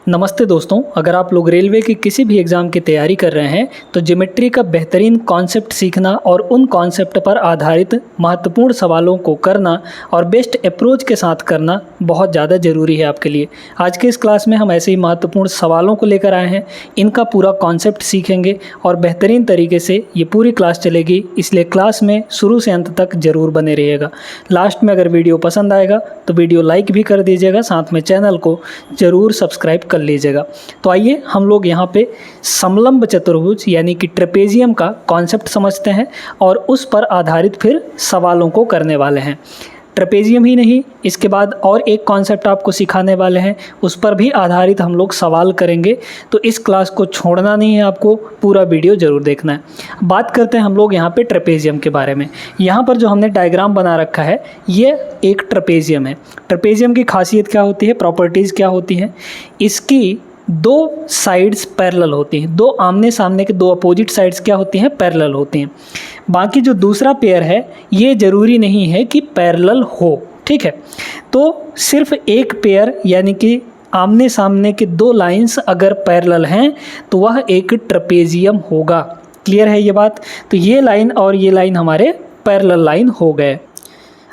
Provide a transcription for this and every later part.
नमस्ते दोस्तों, अगर आप लोग रेलवे की किसी भी एग्ज़ाम की तैयारी कर रहे हैं तो ज्योमेट्री का बेहतरीन कॉन्सेप्ट सीखना और उन कॉन्सेप्ट पर आधारित महत्वपूर्ण सवालों को करना और बेस्ट अप्रोच के साथ करना बहुत ज़्यादा ज़रूरी है आपके लिए। आज के इस क्लास में हम ऐसे ही महत्वपूर्ण सवालों को लेकर आए हैं, इनका पूरा कॉन्सेप्ट सीखेंगे और बेहतरीन तरीके से ये पूरी क्लास चलेगी, इसलिए क्लास में शुरू से अंत तक ज़रूर बने रहिएगा। लास्ट में अगर वीडियो पसंद आएगा तो वीडियो लाइक भी कर दीजिएगा, साथ में चैनल को ज़रूर सब्सक्राइब कर लीजिएगा। तो आइए हम लोग यहाँ पे समलंब चतुर्भुज यानी कि ट्रेपेजियम का कॉन्सेप्ट समझते हैं और उस पर आधारित फिर सवालों को करने वाले हैं। ट्रेपेजियम ही नहीं, इसके बाद और एक कॉन्सेप्ट आपको सिखाने वाले हैं, उस पर भी आधारित हम लोग सवाल करेंगे। तो इस क्लास को छोड़ना नहीं है, आपको पूरा वीडियो ज़रूर देखना है। बात करते हैं हम लोग यहाँ पे ट्रेपेजियम के बारे में। यहाँ पर जो हमने डायग्राम बना रखा है ये एक ट्रेपेजियम है। ट्रेपेजियम की खासियत क्या होती है, प्रॉपर्टीज़ क्या होती हैं? इसकी दो साइड्स पैरेलल होती हैं, दो आमने सामने के दो अपोजिट साइड्स क्या होती हैं, पैरेलल होती हैं। बाकी जो दूसरा पेयर है ये ज़रूरी नहीं है कि पैरेलल हो, ठीक है। तो सिर्फ एक पेयर यानी कि आमने सामने के दो लाइंस अगर पैरेलल हैं तो वह एक ट्रेपेजियम होगा। क्लियर है ये बात? तो ये लाइन और ये लाइन हमारे पैरेलल लाइन हो गए।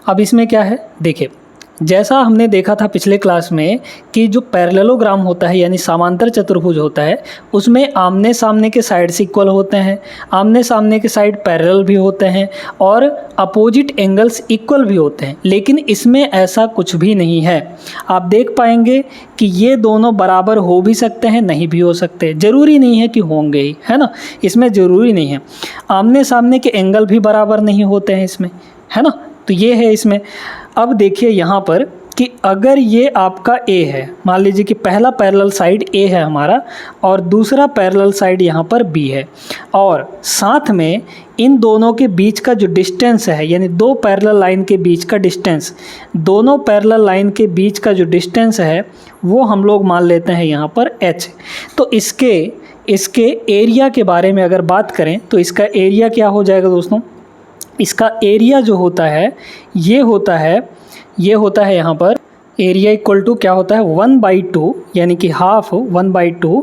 अब इसमें क्या है देखिए, जैसा हमने देखा था पिछले क्लास में कि जो पैरेललोग्राम होता है यानी समांतर चतुर्भुज होता है उसमें आमने सामने के साइड्स इक्वल होते हैं, आमने सामने के साइड पैरेलल भी होते हैं और अपोजिट एंगल्स इक्वल भी होते हैं। लेकिन इसमें ऐसा कुछ भी नहीं है। आप देख पाएंगे कि ये दोनों बराबर हो भी सकते हैं, नहीं भी हो सकते, ज़रूरी नहीं है कि होंगे ही, है ना। इसमें ज़रूरी नहीं है। आमने सामने के एंगल भी बराबर नहीं होते हैं इसमें, है ना। तो ये है इसमें। अब देखिए यहाँ पर कि अगर ये आपका A है, मान लीजिए कि पहला पैरेलल साइड A है हमारा और दूसरा पैरेलल साइड यहाँ पर B है, और साथ में इन दोनों के बीच का जो डिस्टेंस है यानी दो पैरेलल लाइन के बीच का डिस्टेंस, दोनों पैरेलल लाइन के बीच का जो डिस्टेंस है वो हम लोग मान लेते हैं यहाँ पर H। तो इसके एरिया के बारे में अगर बात करें तो इसका एरिया क्या हो जाएगा दोस्तों? इसका एरिया जो होता है ये होता है यहाँ पर एरिया इक्वल टू क्या होता है, 1/2 यानी कि हाफ 1/2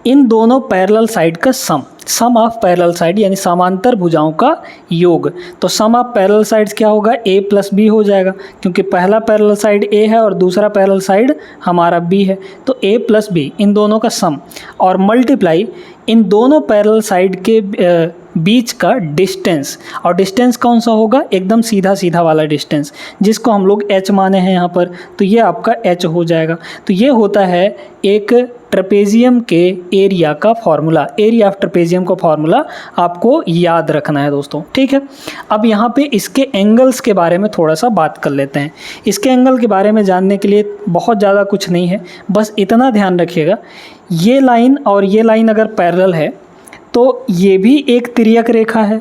इन दोनों पैरेलल साइड का सम ऑफ पैरेलल साइड यानी समांतर भुजाओं का योग। तो सम ऑफ पैरेलल साइड्स क्या होगा, A + B हो जाएगा, क्योंकि पहला पैरेलल साइड A है और दूसरा पैरेलल साइड हमारा B है। तो A + B इन दोनों का सम और मल्टीप्लाई इन दोनों पैरेलल साइड के बीच का डिस्टेंस। और डिस्टेंस कौन सा होगा, एकदम सीधा वाला डिस्टेंस जिसको हम लोग H माने हैं यहाँ पर। तो ये आपका H हो जाएगा। तो ये होता है एक ट्रेपेजियम के एरिया का फॉर्मूला। एरिया ऑफ ट्रेपेजियम का फॉर्मूला आपको याद रखना है दोस्तों, ठीक है। अब यहाँ पे इसके एंगल्स के बारे में थोड़ा सा बात कर लेते हैं। इसके एंगल के बारे में जानने के लिए बहुत ज़्यादा कुछ नहीं है, बस इतना ध्यान रखिएगा, ये लाइन और ये लाइन अगर पैरेलल है तो ये भी एक तिर्यक रेखा है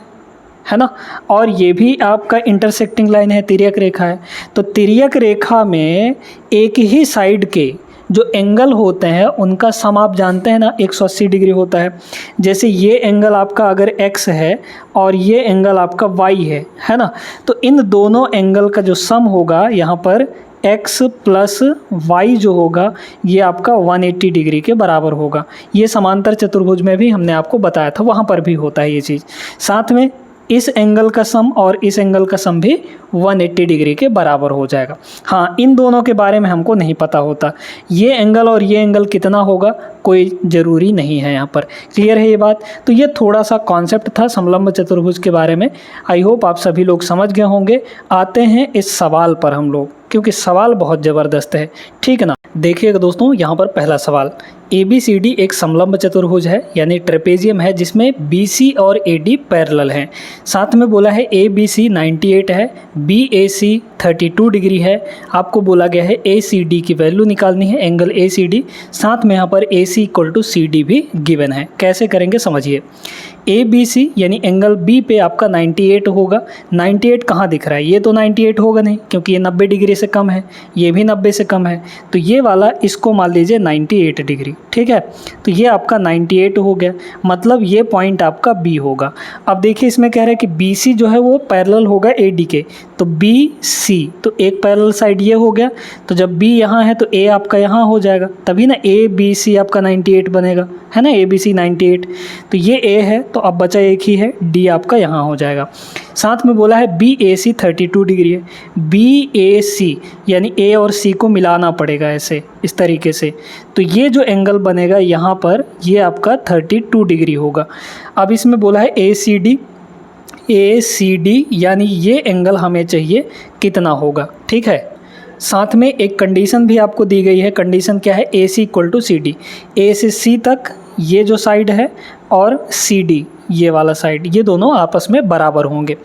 ना, और ये भी आपका इंटरसेक्टिंग लाइन है, तिर्यक रेखा है। तो तिर्यक रेखा में एक ही साइड के जो एंगल होते हैं उनका सम आप जानते हैं ना, 180 डिग्री होता है। जैसे ये एंगल आपका अगर x है और ये एंगल आपका y है ना, तो इन दोनों एंगल का जो सम होगा यहाँ पर x + y जो होगा ये आपका 180 डिग्री के बराबर होगा। ये समांतर चतुर्भुज में भी हमने आपको बताया था, वहाँ पर भी होता है ये चीज़। साथ में इस एंगल का सम और इस एंगल का सम भी 180 डिग्री के बराबर हो जाएगा। हाँ, इन दोनों के बारे में हमको नहीं पता होता, ये एंगल और ये एंगल कितना होगा कोई ज़रूरी नहीं है यहाँ पर। क्लियर है ये बात? तो ये थोड़ा सा कॉन्सेप्ट था समलंब चतुर्भुज के बारे में। आई होप आप सभी लोग समझ गए होंगे। आते हैं इस सवाल पर हम लोग, क्योंकि सवाल बहुत ज़बरदस्त है, ठीक है ना। देखिएगा दोस्तों, यहाँ पर पहला सवाल, ABCD एक समलंब चतुर्भुज है यानी ट्रेपेजियम है जिसमें BC और AD पैरेलल हैं। साथ में बोला है ABC 98 है, BAC 32 डिग्री है। आपको बोला गया है ACD की वैल्यू निकालनी है, एंगल ACD। साथ में यहाँ पर AC = CD भी गिवन है। कैसे करेंगे समझिए। ABC यानी एंगल B पे आपका 98 होगा। 98 कहाँ दिख रहा है, ये तो 98 होगा नहीं क्योंकि ये 90 डिग्री से कम है, ये भी 90 से कम है। तो ये वाला इसको मान लीजिए 98 डिग्री, ठीक है। तो ये आपका 98 हो गया, मतलब ये पॉइंट आपका बी होगा। अब देखिए इसमें कह रहा है कि बी सी जो है वो पैरेलल होगा ए डी के, तो बी सी तो एक पैरेलल साइड ये हो गया, तो जब बी यहाँ है तो ए आपका यहाँ हो जाएगा, तभी ना ए बी सी आपका 98 बनेगा, है ना, ए बी सी 98। तो ये ए है, तो अब बचा एक ही है, डी आपका यहाँ हो जाएगा। साथ में बोला है बी ए सी 32 डिग्री है, बी ए सी यानी ए और सी को मिलाना पड़ेगा ऐसे इस तरीके से, तो ये जो एंगल बनेगा यहाँ पर ये आपका 32 डिग्री होगा। अब इसमें बोला है ए सी डी यानी ये एंगल हमें चाहिए कितना होगा, ठीक है। साथ में एक कंडीशन भी आपको दी गई है, कंडीशन क्या है, ए सी इक्वल टू सी डी, ए से सी तक ये जो साइड है और सी डी ये वाला साइड, ये दोनों आपस में बराबर होंगे।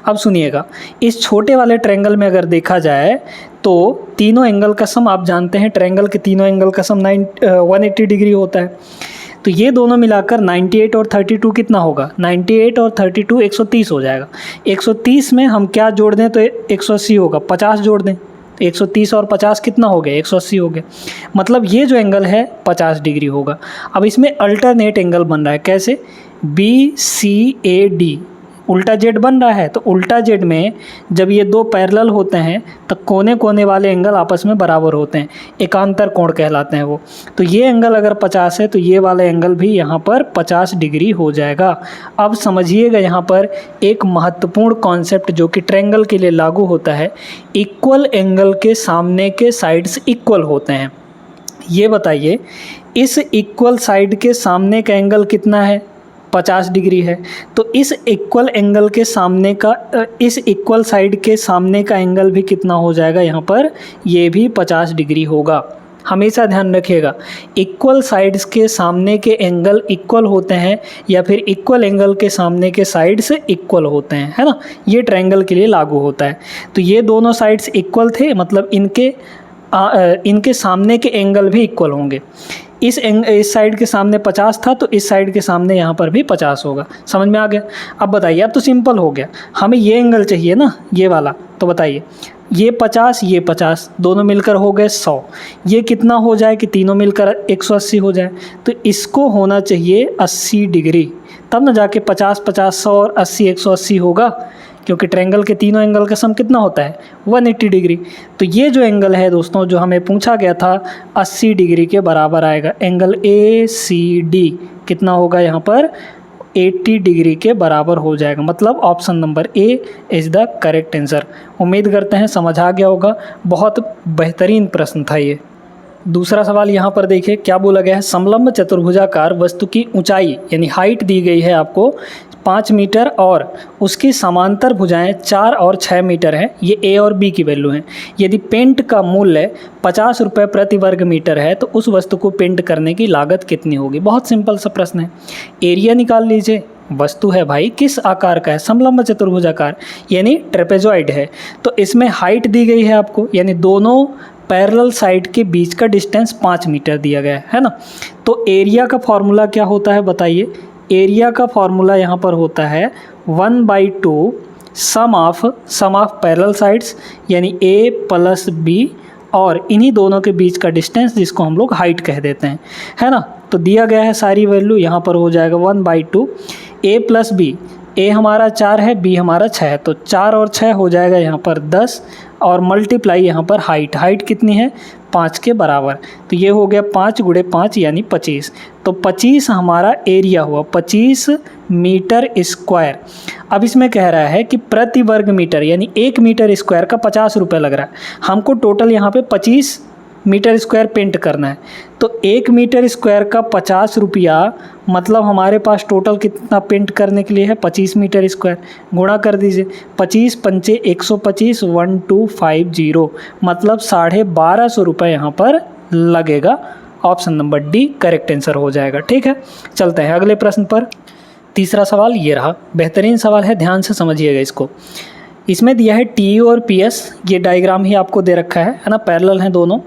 अब सुनिएगा, इस छोटे वाले ट्रायंगल में अगर देखा जाए तो तीनों एंगल का सम आप जानते हैं, ट्रायंगल के तीनों एंगल का सम 180 डिग्री होता है। तो ये दोनों मिलाकर 98 और 32 कितना होगा, 98 और 32 130 हो जाएगा। 130 में हम क्या जोड़ दें तो 180 होगा, 50 जोड़ दें, 130 और 50 कितना हो गया, 180 हो गया, मतलब ये जो एंगल है 50 डिग्री होगा। अब इसमें अल्टरनेट एंगल बन रहा है, कैसे, बी सी ए डी उल्टा जेड बन रहा है, तो उल्टा जेड में जब ये दो पैरेलल होते हैं तो कोने कोने वाले एंगल आपस में बराबर होते हैं, एकांतर कोण कहलाते हैं वो। तो ये एंगल अगर 50 है तो ये वाला एंगल भी यहाँ पर 50 डिग्री हो जाएगा। अब समझिएगा यहाँ पर एक महत्वपूर्ण कॉन्सेप्ट जो कि ट्रायंगल के लिए लागू होता है, इक्वल एंगल के सामने के साइड्स इक्वल होते हैं। ये बताइए इस इक्वल साइड के सामने का एंगल कितना है, 50 डिग्री है, तो इस इक्वल एंगल के सामने का इस इक्वल साइड के सामने का एंगल भी कितना हो जाएगा यहाँ पर, ये भी 50 डिग्री होगा। हमेशा ध्यान रखिएगा, इक्वल साइड्स के सामने के एंगल इक्वल होते हैं या फिर इक्वल एंगल के सामने के साइड्स इक्वल होते हैं, है ना, ये ट्रायंगल के लिए लागू होता है। तो ये दोनों साइड्स इक्वल थे, मतलब इनके सामने के एंगल भी इक्वल होंगे। इस साइड के सामने 50 था तो इस साइड के सामने यहाँ पर भी 50 होगा। समझ में आ गया। अब बताइए, अब तो सिंपल हो गया, हमें ये एंगल चाहिए ना, ये वाला, तो बताइए ये 50 दोनों मिलकर हो गए 100, ये कितना हो जाए कि तीनों मिलकर 180 हो जाए, तो इसको होना चाहिए 80 डिग्री, तब ना जाके 50 100 और 80 180 होगा, क्योंकि ट्रायंगल के तीनों एंगल का सम कितना होता है 180 डिग्री। तो ये जो एंगल है दोस्तों जो हमें पूछा गया था 80 डिग्री के बराबर आएगा। एंगल ए सी डी कितना होगा यहाँ पर 80 डिग्री के बराबर हो जाएगा, मतलब option number A is the correct answer. उम्मीद करते हैं समझ आ गया होगा, बहुत बेहतरीन प्रश्न था ये। दूसरा सवाल यहाँ पर देखिए क्या बोला गया है, समलंब चतुर्भुजाकार वस्तु की ऊंचाई यानी हाइट दी गई है आपको 5 मीटर और उसकी समांतर भुजाएं 4 और 6 मीटर हैं। ये ए और बी की वैल्यू हैं। यदि पेंट का मूल्य 50 रुपये प्रति वर्ग मीटर है तो उस वस्तु को पेंट करने की लागत कितनी होगी। बहुत सिंपल सा प्रश्न है, एरिया निकाल लीजिए। वस्तु है भाई किस आकार का है, समलंब चतुर्भुजाकार यानी ट्रेपेजॉइड है, तो इसमें हाइट दी गई है आपको, यानी दोनों पैरेलल साइड के बीच का डिस्टेंस 5 मीटर दिया गया है ना। तो एरिया का फॉर्मूला क्या होता है बताइए। एरिया का फॉर्मूला यहाँ पर होता है 1/2 सम ऑफ पैरेलल साइड्स यानी ए प्लस बी और इन्हीं दोनों के बीच का डिस्टेंस जिसको हम लोग हाइट कह देते हैं, है ना। तो दिया गया है सारी वैल्यू, यहाँ पर हो जाएगा 1/2 ए प्लस बी, ए हमारा 4 है, बी हमारा 6 है, तो 4 और 6 हो जाएगा यहाँ पर 10 और मल्टीप्लाई यहाँ पर हाइट कितनी है 5 के बराबर, तो ये हो गया 5 × 5 यानी 25, तो 25 हमारा एरिया हुआ 25 मीटर स्क्वायर। अब इसमें कह रहा है कि प्रति वर्ग मीटर यानी 1 मीटर स्क्वायर का 50 रुपये लग रहा है, हमको टोटल यहाँ पे 25 मीटर स्क्वायर पेंट करना है, तो 1 मीटर स्क्वायर का 50 रुपया, मतलब हमारे पास टोटल कितना पेंट करने के लिए है 25 मीटर स्क्वायर, गुणा कर दीजिए 25 पंचे 125 1250, मतलब 1250 रुपये यहाँ पर लगेगा। Option number D correct answer हो जाएगा। ठीक है, चलते हैं अगले प्रश्न पर। तीसरा सवाल ये रहा, बेहतरीन सवाल है, ध्यान से समझिएगा इसको। इसमें दिया है टी और पी एस, ये डायग्राम ही आपको दे रखा है ना, पैरेलल हैं दोनों।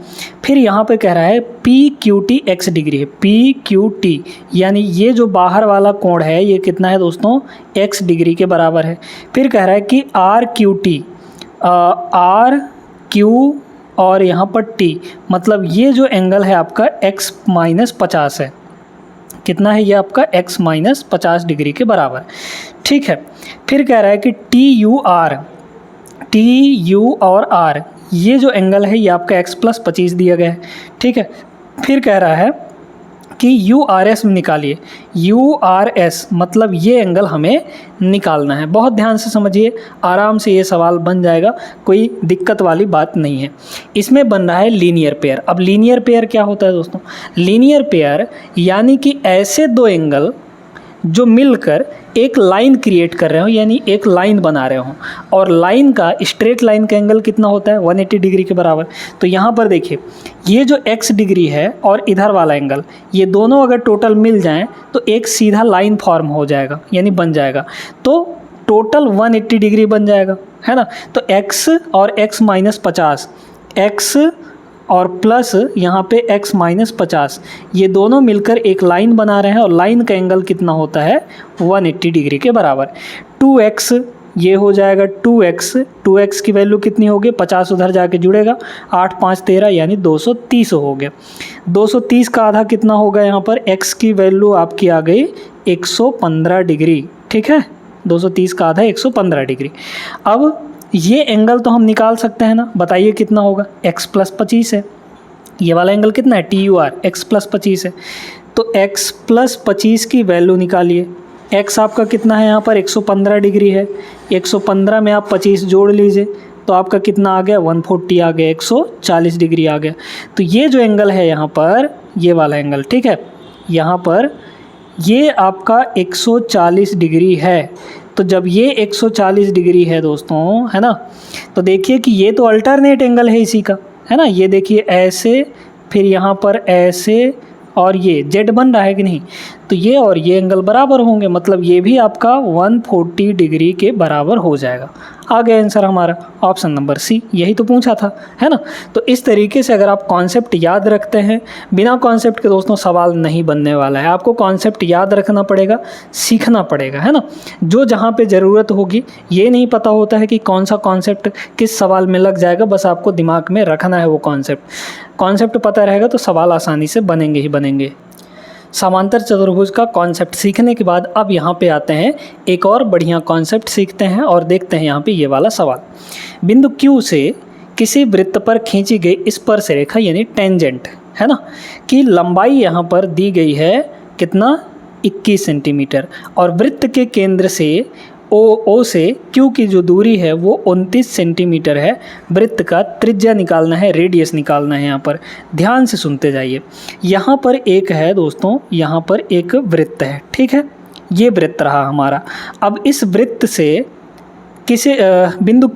फिर यहाँ पे कह रहा है P Q T x degree है, पी क्यू टी यानी ये जो बाहर वाला कोण है ये कितना है दोस्तों एक्स डिग्री के बराबर है। फिर कह रहा है कि R Q T, R Q और यहाँ पर t, मतलब ये जो एंगल है आपका x माइनस 50 है। कितना है ये आपका x माइनस 50 डिग्री के बराबर। ठीक है, फिर कह रहा है कि टी यू और r, ये जो एंगल है ये आपका x प्लस 25 दिया गया है। ठीक है, फिर कह रहा है कि यू आर एस निकालिए। यू आर एस मतलब ये एंगल हमें निकालना है। बहुत ध्यान से समझिए, आराम से ये सवाल बन जाएगा, कोई दिक्कत वाली बात नहीं है। इसमें बन रहा है लीनियर पेयर। अब लीनियर पेयर क्या होता है दोस्तों? लीनियर पेयर यानी कि ऐसे दो एंगल जो मिलकर एक लाइन क्रिएट कर रहे हो, यानी एक लाइन बना रहे हो, और लाइन का, स्ट्रेट लाइन का एंगल कितना होता है? 180 डिग्री के बराबर। तो यहाँ पर देखिए, ये जो x डिग्री है और इधर वाला एंगल, ये दोनों अगर टोटल मिल जाएं तो एक सीधा लाइन फॉर्म हो जाएगा, यानी बन जाएगा। तो टोटल 180 डिग्री बन जाएगा, है ना। तो x और x माइनस 50, x और प्लस यहाँ पे x माइनस 50, ये दोनों मिलकर एक लाइन बना रहे हैं, और लाइन का एंगल कितना होता है? 180 डिग्री के बराबर। 2x ये हो जाएगा 2x की वैल्यू कितनी होगी? 50 उधर जाके जुड़ेगा, 8 5 13 यानी 230 हो गया। 230 का आधा कितना होगा? यहाँ पर x की वैल्यू आपकी आ गई 115 डिग्री। ठीक है, 230 का आधा 115 डिग्री। अब ये एंगल तो हम निकाल सकते हैं ना, बताइए कितना होगा? x प्लस 25 है। ये वाला एंगल कितना है? TUR, x प्लस 25 है। तो x प्लस 25 की वैल्यू निकालिए। x आपका कितना है यहाँ पर? 115 डिग्री है। 115 में आप 25 जोड़ लीजिए तो आपका कितना आ गया? 140 आ गया, 140 डिग्री आ गया। तो ये जो एंगल है यहाँ पर, ये वाला एंगल, ठीक है, यहाँ पर ये आपका 140 डिग्री है। तो जब ये 140 डिग्री है दोस्तों, है ना, तो देखिए कि ये तो अल्टरनेट एंगल है इसी का, है ना। ये देखिए ऐसे, फिर यहाँ पर ऐसे, और ये जेड बन रहा है कि नहीं? तो ये और ये एंगल बराबर होंगे, मतलब ये भी आपका 140 डिग्री के बराबर हो जाएगा। आ गया आंसर हमारा, ऑप्शन नंबर सी। यही तो पूछा था, है ना। तो इस तरीके से अगर आप कॉन्सेप्ट याद रखते हैं, बिना कॉन्सेप्ट के दोस्तों सवाल नहीं बनने वाला है। आपको कॉन्सेप्ट याद रखना पड़ेगा, सीखना पड़ेगा, है ना। जो जहाँ पे ज़रूरत होगी, ये नहीं पता होता है कि कौन सा कॉन्सेप्ट किस सवाल में लग जाएगा, बस आपको दिमाग में रखना है वो कॉन्सेप्ट पता रहेगा तो सवाल आसानी से बनेंगे ही बनेंगे। समांतर चतुर्भुज का कॉन्सेप्ट सीखने के बाद अब यहाँ पे आते हैं, एक और बढ़िया कॉन्सेप्ट सीखते हैं और देखते हैं यहाँ पे ये वाला सवाल। बिंदु Q से किसी वृत्त पर खींची गई स्पर्शरेखा यानी टेंजेंट, है ना, की लंबाई यहाँ पर दी गई है कितना? 21 सेंटीमीटर, और वृत्त के केंद्र से O से Q की जो दूरी है वो 29 सेंटीमीटर है। वृत्त का त्रिज्या निकालना है, रेडियस निकालना है। यहाँ पर ध्यान से सुनते जाइए। यहाँ पर एक है दोस्तों, यहाँ पर एक वृत्त है, ठीक है, ये वृत्त रहा हमारा। अब इस वृत्त से किसी बिंदु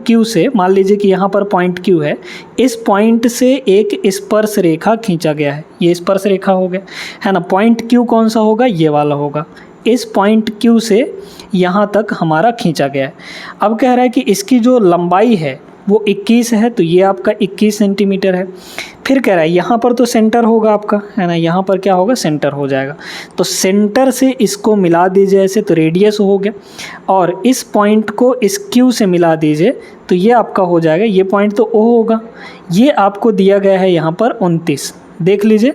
Q से मान लीजिए कि यहाँ पर पॉइंट Q है, इस पॉइंट से एक स्पर्श रेखा खींचा गया है। ये स्पर्श रेखा हो गया, है ना। पॉइंट Q कौन सा होगा? ये वाला होगा। इस पॉइंट Q से यहाँ तक हमारा खींचा गया है। अब कह रहा है कि इसकी जो लंबाई है वो 21 है, तो ये आपका 21 सेंटीमीटर है। फिर कह रहा है यहाँ पर तो सेंटर होगा आपका, है ना, यहाँ पर क्या होगा? सेंटर हो जाएगा। तो सेंटर से इसको मिला दीजिए ऐसे, तो रेडियस हो गया, और इस पॉइंट को इस Q से मिला दीजिए तो ये आपका हो जाएगा, ये पॉइंट तो O होगा। ये आपको दिया गया है यहाँ पर 29, देख लीजिए,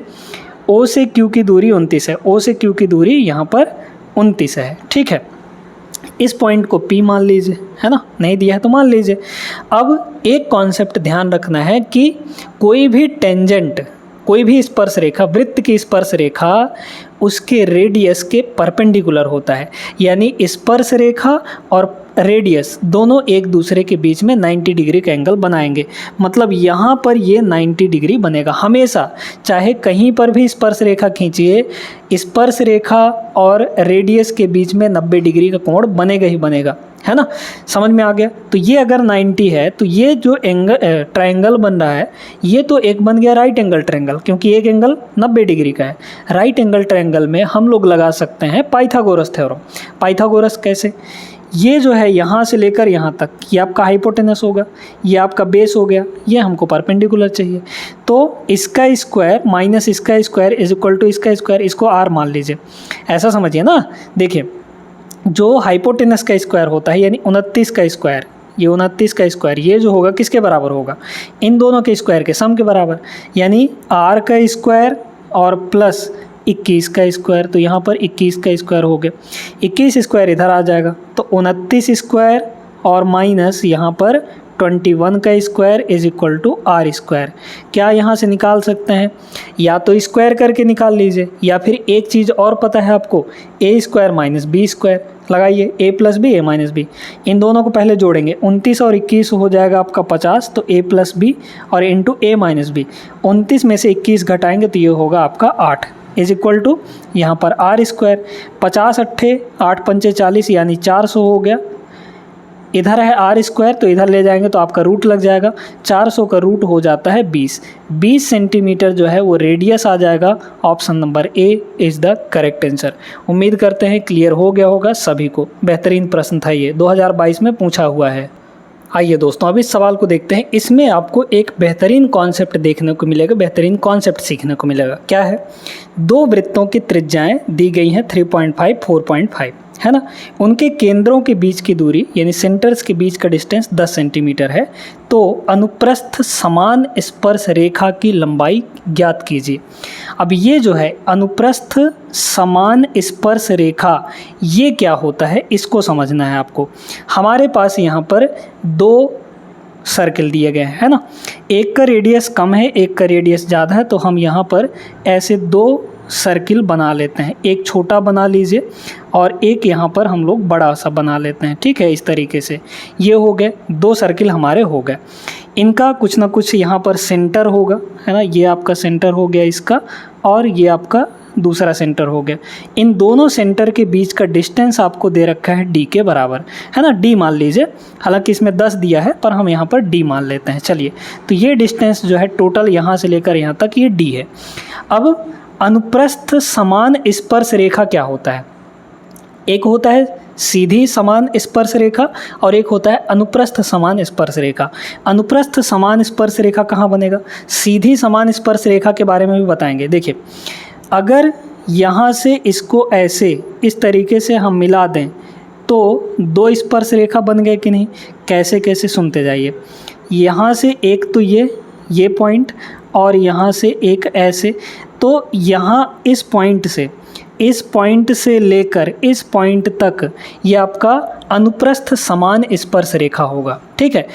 O से Q की दूरी 29 है, O से Q की दूरी यहाँ पर 29 है, ठीक है। इस पॉइंट को P मान लीजिए, है ना, नहीं दिया है तो मान लीजिए। अब एक कॉन्सेप्ट ध्यान रखना है कि कोई भी टेंजेंट, कोई भी स्पर्श रेखा, वृत्त की स्पर्श रेखा उसके रेडियस के परपेंडिकुलर होता है, यानी स्पर्श रेखा और रेडियस दोनों एक दूसरे के बीच में 90 डिग्री का एंगल बनाएंगे। मतलब यहाँ पर ये 90 डिग्री बनेगा हमेशा, चाहे कहीं पर भी स्पर्श रेखा खींचिए, स्पर्श रेखा और रेडियस के बीच में 90 डिग्री का कोण बनेगा ही बनेगा, है ना। समझ में आ गया? तो ये अगर 90 है तो ये जो ट्रायंगल बन रहा है ये तो एक बन गया राइट एंगल ट्रायंगल, क्योंकि एक एंगल 90 डिग्री का है। राइट एंगल ट्रायंगल में हम लोग लगा सकते हैं पाइथागोरस थ्योरम। पाइथागोरस कैसे? ये जो है यहाँ से लेकर यहाँ तक, ये आपका हाइपोटेनस होगा, ये आपका बेस हो गया, ये हमको परपेंडिकुलर चाहिए। तो इसका स्क्वायर माइनस इसका स्क्वायर इज इक्वल टू इसका स्क्वायर, इसको R मान लीजिए, ऐसा समझिए ना। देखिए, जो हाइपोटेनस का स्क्वायर होता है यानी 29 का स्क्वायर, ये 29 का स्क्वायर, ये जो होगा किसके बराबर होगा, इन दोनों के स्क्वायर के सम के बराबर, यानी r का स्क्वायर और प्लस 21 का स्क्वायर। तो यहाँ पर 21 का स्क्वायर हो गया, 21 स्क्वायर इधर आ जाएगा तो 29 स्क्वायर और माइनस यहाँ पर 21 का square is equal to R square. क्या यहाँ से निकाल सकते हैं, या तो स्क्वायर करके निकाल लीजिए, या फिर एक चीज़ और पता है आपको, ए स्क्वायर माइनस बी स्क्वायर लगाइए, ए प्लस बी ए माइनस बी, इन दोनों को पहले जोड़ेंगे, 29 और 21 हो जाएगा आपका 50, तो ए प्लस बी और इंटू ए माइनस बी, 29 में से 21 घटाएंगे तो ये होगा आपका 8 इज इक्वल टू यहाँ पर आर स्क्वायर, 50 अट्ठे 8 पंचे 40 यानी 400 हो गया। इधर है आर स्क्वायर तो इधर ले जाएंगे तो आपका रूट लग जाएगा, 400 का रूट हो जाता है 20 सेंटीमीटर जो है वो रेडियस आ जाएगा। Option number A is the correct answer. उम्मीद करते हैं क्लियर हो गया होगा सभी को। बेहतरीन प्रश्न था ये, 2022 में पूछा हुआ है। आइए दोस्तों अब इस सवाल को देखते हैं। इसमें आपको एक बेहतरीन कॉन्सेप्ट देखने को मिलेगा, बेहतरीन कॉन्सेप्ट सीखने को मिलेगा। क्या है, दो वृत्तों की त्रिज्याएं दी गई हैं 3.5 4.5 है ना, उनके केंद्रों के बीच की दूरी यानी सेंटर्स के बीच का डिस्टेंस 10 सेंटीमीटर है। तो अनुप्रस्थ समान स्पर्श रेखा की लंबाई ज्ञात कीजिए। अब ये जो है अनुप्रस्थ समान स्पर्श रेखा, ये क्या होता है इसको समझना है आपको। हमारे पास यहाँ पर दो सर्किल दिए गए हैं है ना, एक का रेडियस कम है एक का रेडियस ज़्यादा है, तो हम यहाँ पर ऐसे दो सर्किल बना लेते हैं, एक छोटा बना लीजिए और एक यहाँ पर हम लोग बड़ा सा बना लेते हैं। ठीक है, इस तरीके से ये हो गए, दो सर्किल हमारे हो गए। इनका कुछ ना कुछ यहाँ पर सेंटर होगा है ना, ये आपका सेंटर हो गया इसका, और ये आपका दूसरा सेंटर हो गया। इन दोनों सेंटर के बीच का डिस्टेंस आपको दे रखा है d के बराबर है ना, d मान लीजिए, हालांकि इसमें 10 दिया है पर हम यहाँ पर d मान लेते हैं। चलिए, तो ये डिस्टेंस जो है टोटल यहाँ से लेकर यहाँ तक ये d है। अब अनुप्रस्थ समान स्पर्श रेखा क्या होता है, एक होता है सीधी समान स्पर्श रेखा और एक होता है अनुप्रस्थ समान स्पर्श रेखा। अनुप्रस्थ समान स्पर्श रेखा कहाँ बनेगा, सीधी समान स्पर्श रेखा के बारे में भी बताएंगे। देखिए, अगर यहाँ से इसको ऐसे इस तरीके से हम मिला दें तो दो स्पर्श रेखा बन गए कि नहीं, कैसे कैसे सुनते जाइए। यहाँ से एक तो ये पॉइंट और यहाँ से एक ऐसे, तो यहाँ इस पॉइंट से लेकर इस पॉइंट तक ये आपका अनुप्रस्थ समान स्पर्श रेखा होगा। ठीक है,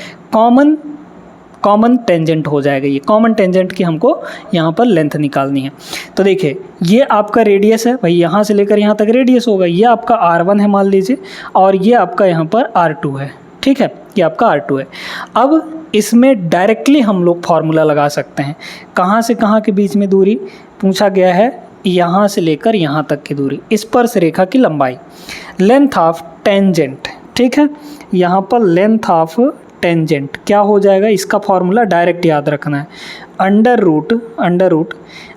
कॉमन टेंजेंट हो जाएगा। ये कॉमन टेंजेंट की हमको यहाँ पर लेंथ निकालनी है। तो देखिए, ये आपका रेडियस है भाई, यहाँ से लेकर यहाँ तक रेडियस होगा, ये आपका r1 है मान लीजिए, और ये आपका यहाँ पर r2 है। ठीक है, ये आपका r2 है। अब इसमें डायरेक्टली हम लोग फार्मूला लगा सकते हैं। कहाँ से कहाँ के बीच में दूरी पूछा गया है, यहाँ से लेकर यहाँ तक की दूरी, स्पर्श रेखा की लंबाई, लेंथ ऑफ टेंजेंट। ठीक है, यहाँ पर लेंथ ऑफ टेंजेंट क्या हो जाएगा, इसका फॉर्मूला डायरेक्ट याद रखना है, अंडर रूट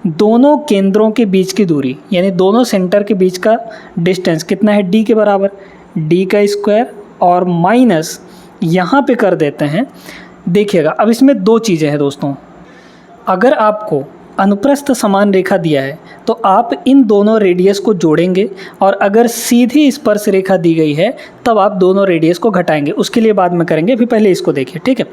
दोनों केंद्रों के बीच की दूरी यानी दोनों सेंटर के बीच का डिस्टेंस कितना है, d के बराबर, d का स्क्वायर और माइनस यहाँ पे कर देते हैं। देखिएगा, अब इसमें दो चीज़ें हैं दोस्तों। अगर आपको अनुप्रस्थ समान रेखा दिया है तो आप इन दोनों रेडियस को जोड़ेंगे, और अगर सीधी स्पर्श रेखा दी गई है तब आप दोनों रेडियस को घटाएंगे। उसके लिए बाद में करेंगे, अभी पहले इसको देखिए। ठीक है,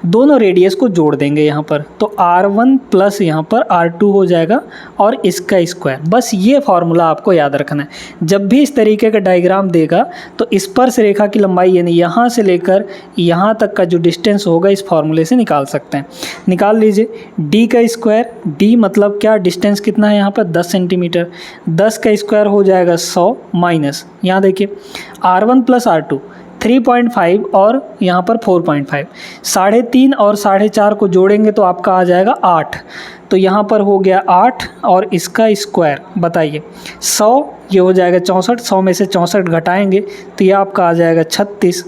दोनों रेडियस को जोड़ देंगे यहाँ पर, तो r1 प्लस यहाँ पर r2 हो जाएगा और इसका स्क्वायर। बस ये फार्मूला आपको याद रखना है। जब भी इस तरीके का डायग्राम देगा तो स्पर्श रेखा की लंबाई यानी यहाँ से लेकर यहाँ तक का जो डिस्टेंस होगा इस फार्मूले से निकाल सकते हैं। निकाल लीजिए, d का स्क्वायर, d मतलब क्या, डिस्टेंस कितना है यहाँ पर 10 सेंटीमीटर, 10 का स्क्वायर हो जाएगा 100 माइनस, यहाँ देखिए r1 प्लस r2 3.5 और यहाँ पर 4.5, 3.5 और 4.5 को जोड़ेंगे तो आपका आ जाएगा 8। तो यहाँ पर हो गया 8 और इसका स्क्वायर बताइए 100, ये हो जाएगा 64, 100 में से 64 घटाएंगे तो ये आपका आ जाएगा 36,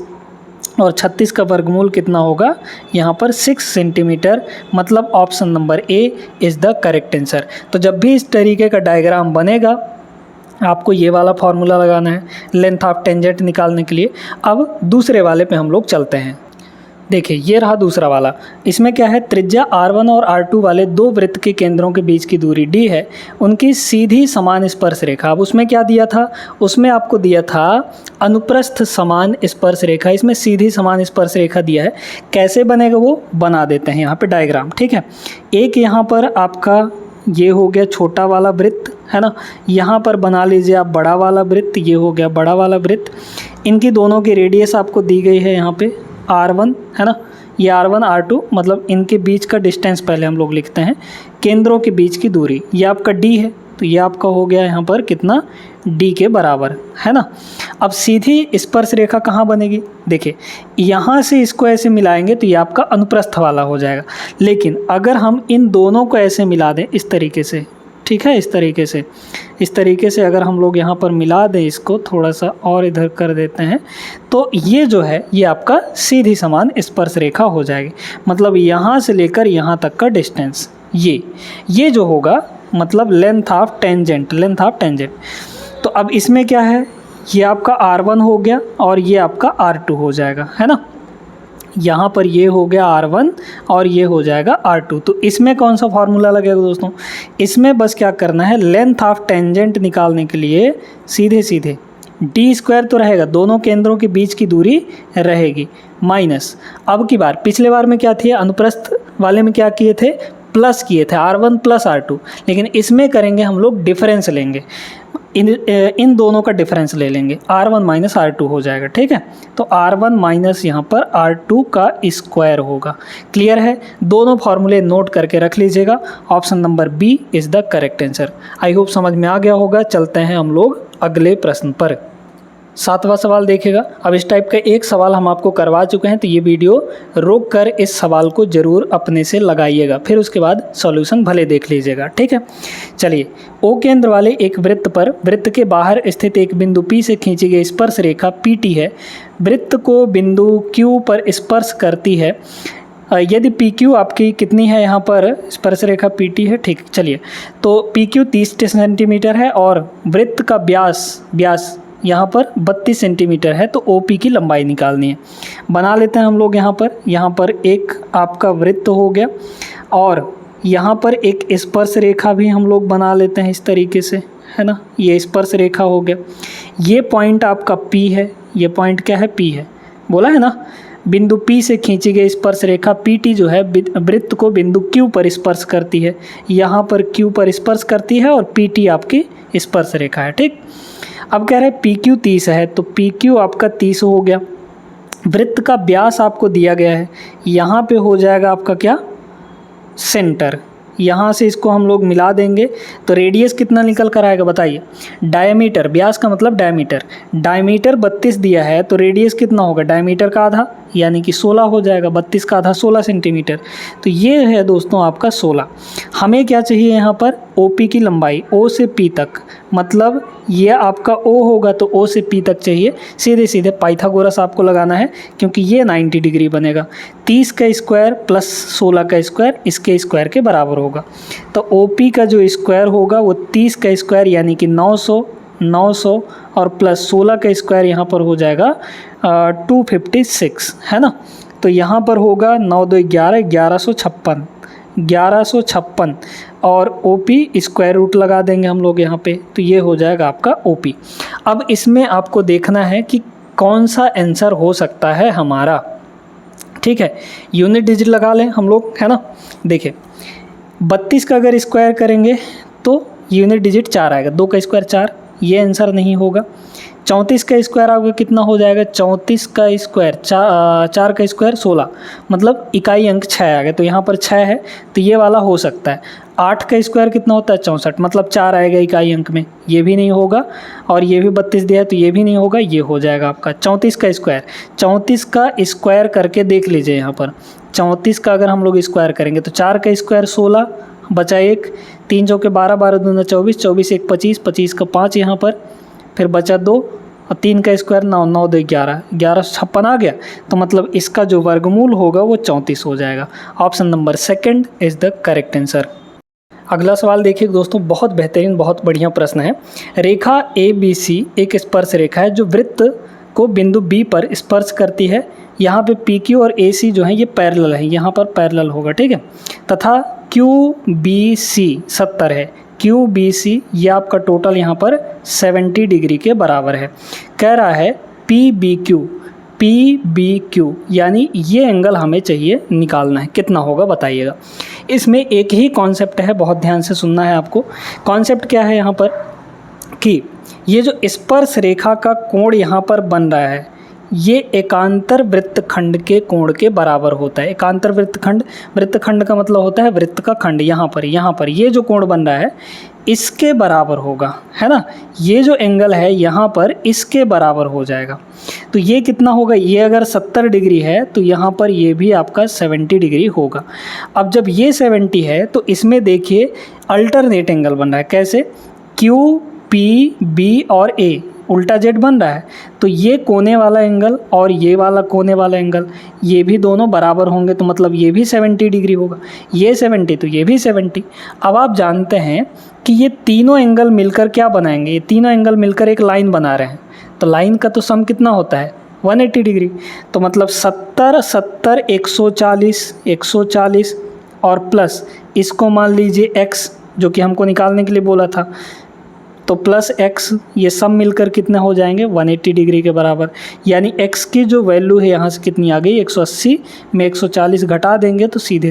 और 36 का वर्गमूल कितना होगा यहाँ पर 6 सेंटीमीटर। मतलब option number A is the correct answer. तो जब भी इस तरीके का डायग्राम बनेगा आपको ये वाला फार्मूला लगाना है लेंथ ऑफ टेंजेंट निकालने के लिए। अब दूसरे वाले पे हम लोग चलते हैं। देखिए ये रहा दूसरा वाला। इसमें क्या है, त्रिज्या r1 और r2 वाले दो वृत्त के केंद्रों के बीच की दूरी d है, उनकी सीधी समान स्पर्श रेखा। अब उसमें क्या दिया था, उसमें आपको दिया था अनुप्रस्थ समान स्पर्श रेखा, इसमें सीधी समान स्पर्श रेखा दिया है। कैसे बनेगा वो बना देते हैं यहाँ पे डायग्राम, ठीक है। एक यहाँ पर आपका ये हो गया छोटा वाला वृत्त, है ना। यहाँ पर बना लीजिए आप बड़ा वाला वृत्त, ये हो गया बड़ा वाला वृत्त। इनकी दोनों की रेडियस आपको दी गई है यहाँ पे r1, है ना। ये r1 r2 मतलब इनके बीच का डिस्टेंस पहले हम लोग लिखते हैं, केंद्रों के बीच की दूरी ये आपका d है, तो ये आपका हो गया यहाँ पर कितना, d के बराबर, है ना। अब सीधी स्पर्श रेखा कहाँ बनेगी, देखिए यहाँ से इसको ऐसे मिलाएंगे तो ये आपका अनुप्रस्थ वाला हो जाएगा। लेकिन अगर हम इन दोनों को ऐसे मिला दें इस तरीके से, ठीक है, इस तरीके से अगर हम लोग यहाँ पर मिला दें, इसको थोड़ा सा और इधर कर देते हैं, तो ये जो है ये आपका सीधी समान स्पर्श रेखा हो जाएगी। मतलब यहाँ से लेकर यहाँ तक का डिस्टेंस ये जो होगा मतलब लेंथ ऑफ टेंजेंट। तो अब इसमें क्या है, ये आपका r1 हो गया और ये आपका r2 हो जाएगा, है ना। यहाँ पर ये हो गया r1 और ये हो जाएगा r2। तो इसमें कौन सा फार्मूला लगेगा दोस्तों, इसमें बस क्या करना है, लेंथ ऑफ टेंजेंट निकालने के लिए सीधे d² तो रहेगा, दोनों केंद्रों के बीच की दूरी रहेगी, माइनस अब की बार, पिछले बार में क्या थी, अनुप्रस्थ वाले में क्या किए थे, प्लस किए थे r1 प्लस r2, लेकिन इसमें करेंगे हम लोग डिफरेंस लेंगे, इन दोनों का डिफरेंस ले लेंगे, r1 माइनस r2 हो जाएगा, ठीक है। तो r1 माइनस यहाँ पर r2 का स्क्वायर होगा। क्लियर है, दोनों फार्मूले नोट करके रख लीजिएगा। Option number B is the correct answer. I hope समझ में आ गया होगा। चलते हैं हम लोग अगले प्रश्न पर। 7वां सवाल देखिएगा। अब इस टाइप का एक सवाल हम आपको करवा चुके हैं, तो ये वीडियो रोक कर इस सवाल को ज़रूर अपने से लगाइएगा, फिर उसके बाद सॉल्यूशन भले देख लीजिएगा, ठीक है। चलिए, ओ केंद्र वाले एक वृत्त पर वृत्त के बाहर स्थित एक बिंदु P से खींची गई स्पर्श रेखा PT है, वृत्त को बिंदु Q पर स्पर्श करती है। यदि PQ आपकी कितनी है, यहाँ पर स्पर्श रेखा PT है, ठीक। चलिए, तो PQ 30 सेंटीमीटर है और वृत्त का व्यास यहाँ पर 32 सेंटीमीटर है, तो OP की लंबाई निकालनी है। बना लेते हैं हम लोग। यहाँ पर एक आपका वृत्त हो गया और यहाँ पर एक स्पर्श रेखा भी हम लोग बना लेते हैं इस तरीके से, है ना। ये स्पर्श रेखा हो गया, ये पॉइंट आपका P है, ये पॉइंट क्या है, P है, बोला है ना। बिंदु P से खींची गई स्पर्श रेखा PT जो है वृत्त को बिंदु Q पर स्पर्श करती है, यहाँ पर Q पर स्पर्श करती है और PT आपकी स्पर्श रेखा है, ठीक। अब कह रहे हैं PQ 30 है, तो PQ आपका 30 हो गया। वृत्त का व्यास आपको दिया गया है, यहाँ पे हो जाएगा आपका क्या, सेंटर। यहाँ से इसको हम लोग मिला देंगे तो रेडियस कितना निकल कर आएगा बताइए। डायमीटर, व्यास का मतलब डायमीटर 32 दिया है, तो रेडियस कितना होगा, डायमीटर का आधा यानी कि 16 हो जाएगा, 32 का आधा 16 सेंटीमीटर। तो ये है दोस्तों आपका 16। हमें क्या चाहिए यहाँ पर, OP की लंबाई O से P तक, मतलब ये आपका O होगा तो O से P तक चाहिए। सीधे पाइथागोरस आपको लगाना है क्योंकि ये 90 डिग्री बनेगा। 30 का स्क्वायर प्लस 16 का स्क्वायर इसके स्क्वायर के बराबर होगा। तो OP का जो स्क्वायर होगा वो 30 का स्क्वायर यानी कि 900 और प्लस 16 का स्क्वायर यहाँ पर हो जाएगा 256, है ना। तो यहाँ पर होगा 9 2 11 1156 और OP स्क्वायर रूट लगा देंगे हम लोग यहाँ पे, तो ये हो जाएगा आपका OP। अब इसमें आपको देखना है कि कौन सा आंसर हो सकता है हमारा, ठीक है। यूनिट डिजिट लगा लें हम लोग, है ना। देखिए 32 का अगर स्क्वायर करेंगे तो यूनिट डिजिट 4 आएगा, 2 का स्क्वायर 4, ये आंसर नहीं होगा। 34 का स्क्वायर आपका कितना हो जाएगा, 34 का स्क्वायर 4 का स्क्वायर 16, मतलब इकाई अंक 6 आ गया, तो यहाँ पर 6 है, तो ये वाला हो सकता है। 8 का स्क्वायर कितना होता है, 64, मतलब 4 आएगा इकाई अंक में, ये भी नहीं होगा। और ये भी 32 दिया है तो ये भी नहीं होगा, ये हो जाएगा आपका 34 का स्क्वायर। 34 का स्क्वायर करके देख लीजिए, यहाँ पर 34 का अगर हम लोग स्क्वायर करेंगे तो 4 का स्क्वायर 16 बचा 1, 3 चौके 12, 12 दूना 24, 24 1 25, 25 का 5 यहाँ पर, फिर बचा 2 और 3 का स्क्वायर 9, 9 2 11, 1156 आ गया। तो मतलब इसका जो वर्गमूल होगा वो 34 हो जाएगा। Option number second is the correct answer. अगला सवाल देखिए दोस्तों, बहुत बेहतरीन, बहुत बढ़िया प्रश्न है। रेखा ABC एक स्पर्श रेखा है जो वृत्त को बिंदु B पर स्पर्श करती है। यहाँ पे PQ और AC जो है ये पैरेलल है, यहाँ पर पैरेलल होगा, ठीक है। तथा QBC 70 है, QBC ये आपका टोटल यहाँ पर 70 डिग्री के बराबर है। कह रहा है PBQ यानी ये एंगल हमें चाहिए निकालना है, कितना होगा बताइएगा। इसमें एक ही कॉन्सेप्ट है, बहुत ध्यान से सुनना है आपको। कॉन्सेप्ट क्या है यहाँ पर कि ये जो स्पर्श रेखा का कोण यहाँ पर बन रहा है ये एकांतर वृत्तखंड के कोण के बराबर होता है। एकांतर वृत्तखंड का मतलब होता है वृत्त का खंड। यहाँ पर ये जो कोण बन रहा है इसके बराबर होगा, है ना। ये जो एंगल है यहाँ पर इसके बराबर हो जाएगा। तो ये कितना होगा, ये अगर 70 डिग्री है तो यहाँ पर ये भी आपका 70 डिग्री होगा। अब जब ये 70 है तो इसमें देखिए अल्टरनेट एंगल बन रहा है। कैसे, QPB और A उल्टा जेड बन रहा है, तो ये कोने वाला एंगल और ये वाला कोने वाला एंगल ये भी दोनों बराबर होंगे, तो मतलब ये भी 70 डिग्री होगा। ये 70 तो ये भी 70। अब आप जानते हैं कि ये तीनों एंगल मिलकर क्या बनाएंगे, ये तीनों एंगल मिलकर एक लाइन बना रहे हैं। तो लाइन का तो सम कितना होता है 180 डिग्री। तो मतलब 70 70 140 और प्लस इसको मान लीजिए x जो कि हमको निकालने के लिए बोला था, तो प्लस x ये सब मिलकर कितने हो जाएंगे 180 डिग्री के बराबर। यानी x की जो वैल्यू है यहाँ से कितनी आ गई 180 में 140 घटा देंगे तो सीधे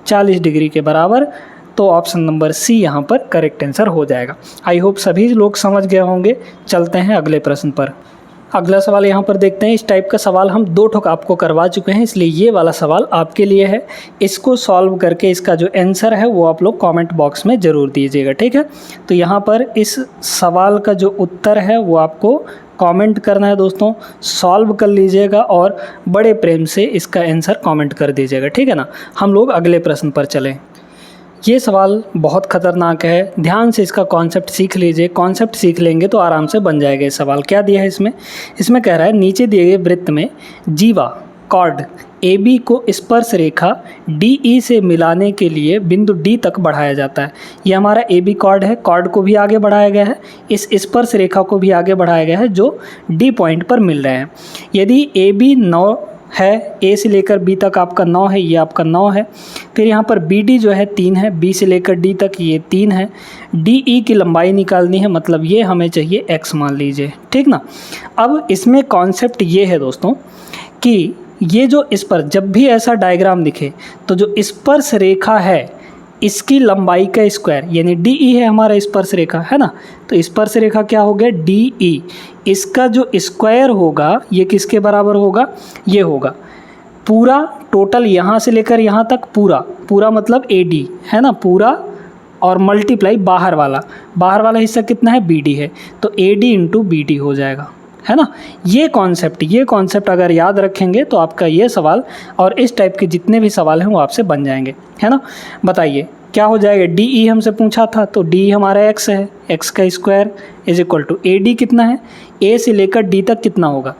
40 डिग्री के बराबर। तो ऑप्शन नंबर C यहाँ पर करेक्ट आंसर हो जाएगा। आई होप सभी लोग समझ गए होंगे। चलते हैं अगले प्रश्न पर। अगला सवाल यहाँ पर देखते हैं। इस टाइप का सवाल हम 2 ठोक आपको करवा चुके हैं, इसलिए ये वाला सवाल आपके लिए है। इसको सॉल्व करके इसका जो आंसर है वो आप लोग कमेंट बॉक्स में ज़रूर दीजिएगा, ठीक है। तो यहाँ पर इस सवाल का जो उत्तर है वो आपको कमेंट करना है दोस्तों, सॉल्व कर लीजिएगा और बड़े प्रेम से इसका आंसर कमेंट कर दीजिएगा, ठीक है ना। हम लोग अगले प्रश्न पर चलें। ये सवाल बहुत ख़तरनाक है, ध्यान से इसका कॉन्सेप्ट सीख लीजिए। कॉन्सेप्ट सीख लेंगे तो आराम से बन जाएगा। ये सवाल क्या दिया है इसमें कह रहा है नीचे दिए गए वृत्त में जीवा कॉर्ड AB को स्पर्श रेखा DE से मिलाने के लिए बिंदु D तक बढ़ाया जाता है। ये हमारा AB कॉर्ड है, कॉर्ड को भी आगे बढ़ाया गया है, इस स्पर्श रेखा को भी आगे बढ़ाया गया है जो D पॉइंट पर मिल रहे हैं। यदि AB 9 है, A से लेकर B तक आपका 9 है, ये आपका 9 है। फिर यहाँ पर BD जो है 3 है, B से लेकर D तक ये 3 है। DE की लंबाई निकालनी है, मतलब ये हमें चाहिए x मान लीजिए, ठीक ना। अब इसमें कॉन्सेप्ट ये है दोस्तों कि ये जो स्पर्श, जब भी ऐसा डायग्राम दिखे तो जो स्पर्श रेखा है इसकी लंबाई का स्क्वायर यानी DE है हमारा स्पर्श रेखा, है ना। तो स्पर्श रेखा क्या हो गया DE, इसका जो स्क्वायर होगा ये किसके बराबर होगा, ये होगा पूरा टोटल यहाँ से लेकर यहाँ तक पूरा मतलब AD है ना, पूरा और मल्टीप्लाई बाहर वाला हिस्सा कितना है BD है, तो AD इंटू BD हो जाएगा, है ना। ये कॉन्सेप्ट अगर याद रखेंगे तो आपका ये सवाल और इस टाइप के जितने भी सवाल हैं वो आपसे बन जाएंगे, है ना। बताइए क्या हो जाएगा। DE हमसे पूछा था तो DE हमारा x है, x का square is equal to AD कितना है, A से लेकर D तक कितना होगा,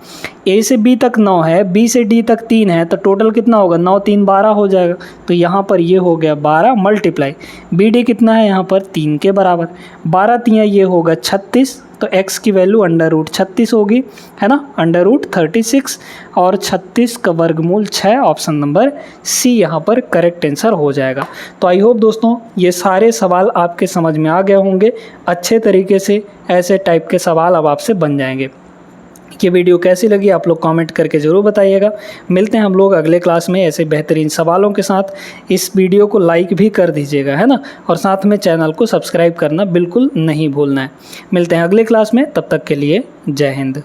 A से B तक 9 है, B से D तक 3 है, तो टोटल कितना होगा 9 3 12 हो जाएगा। तो यहाँ पर ये हो गया 12 मल्टीप्लाई BD कितना है यहाँ पर 3 के बराबर, 12 3 ये होगा 36, तो x की वैल्यू √36 होगी, है ना, √36 और 36 का वर्गमूल 6। ऑप्शन नंबर C यहाँ पर करेक्ट आंसर हो जाएगा। तो आई होप दोस्तों ये सारे सवाल आपके समझ में आ गए होंगे। अच्छे तरीके से ऐसे टाइप के सवाल अब आपसे बन जाएंगे। ये वीडियो कैसी लगी आप लोग कमेंट करके ज़रूर बताइएगा। मिलते हैं हम लोग अगले क्लास में ऐसे बेहतरीन सवालों के साथ। इस वीडियो को लाइक भी कर दीजिएगा, है ना, और साथ में चैनल को सब्सक्राइब करना बिल्कुल नहीं भूलना है। मिलते हैं अगले क्लास में, तब तक के लिए जय हिंद।